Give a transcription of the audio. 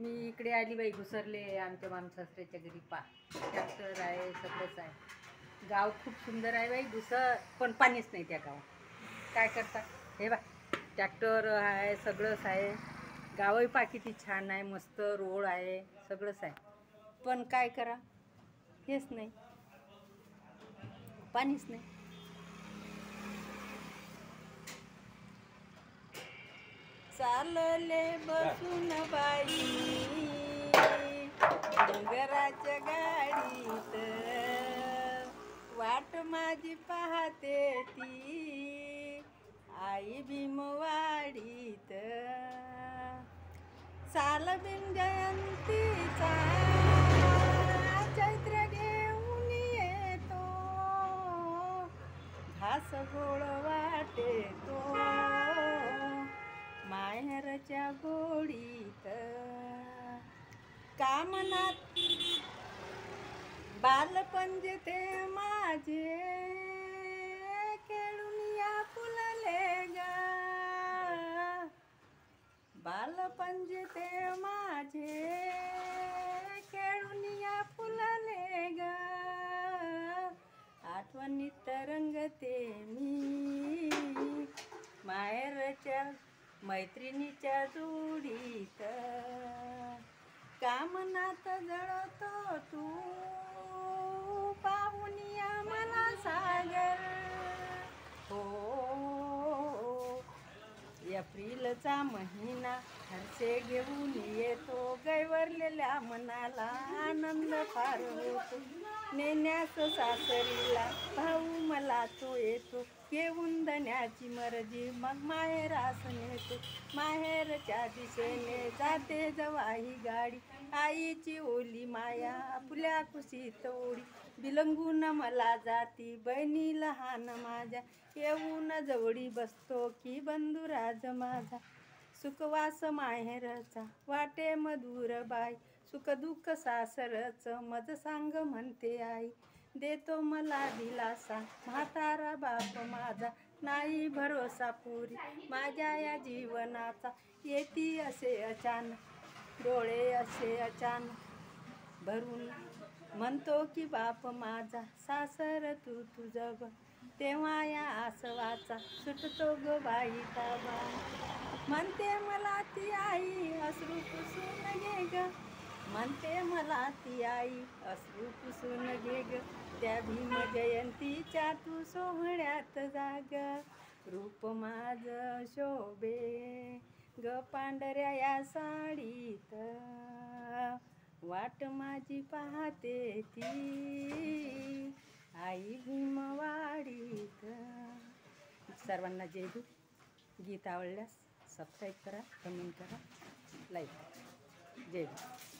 मी इकडे आली बाई, घुसरले आमच्या मामसासऱ्याच्या घरी. ट्रॅक्टर आहे, सगळंच आहे. गाव खूप सुंदर आहे बाई, पण पाणीच नाही त्या गावात. काय करता हे बा, ट्रॅक्टर आहे, सगळंच आहे. गावही पा किती छान आहे, मस्त रोड आहे, सगळंच आहे. पण काय करा, हेच नाही, पाणीच नाही. चालले बसून बाई डोंगराच्या गाडीत, वाट माझी पाहते ती आई भीमवाडीत. सालबिन जयंतीचा चैत्र घेऊन येतो, घास गोळ वाटेतो माहेरच्या गोडीत. कामनात बालपंजे ते माझे खेळून या फुलले ग, बालपंजे ते माझे खेळून या फुलले ग. आठवणीत रंगते मी माहेरच्या मैत्रिणीच्या जोडीत. कामनात जळतो तू पाहून या मला सागर हो. एप्रिलचा महिना हरसे घेऊन येतो, गैवरलेल्या मनाला आनंद फार होतो. नेण्यास सासरीला भाऊ मला तो येतो, घेऊन धन्याची मर्जी मग माहेरास नेतो. माहेरच्या दिशेने जाते जवाही गाडी, आईची ओली माया आपल्या कुशीत ओढी. बिलंगून मला जाती बहिणी लहान माझ्या, येऊन जवळी बसतो की बंधुराज माझा. सुखवास माहेरचा वाटे मधुर बाई, सुख दुःख सासरच मज सांग म्हणते आई. देतो मला दिलासा म्हातारा बाप माझा, नाही भरोसा पुरी माझ्या या जीवनाचा. येती असे अचानक डोळे असे अचानक भरून, म्हणतो की बाप माझा सासर तू तुझं ग. तेव्हा या आसवाचा सुटतो ग बाई ताबा, म्हणते मला ती आई अश्रू पुसून घे ग, म्हणते मला ती आई अश्रू पुसून घे ग. त्या भीम जयंतीच्या तू सोहळ्यात जाग, रूप माझ शोभे ग पांढऱ्या या साडीत, वाट माझी पाहते ती आई भीमवाडीत. सर्वांना जय भीम. गीत आवडल्यास सबस्क्राईब करा, कमेंट करा, लाईक करा. जय भीम.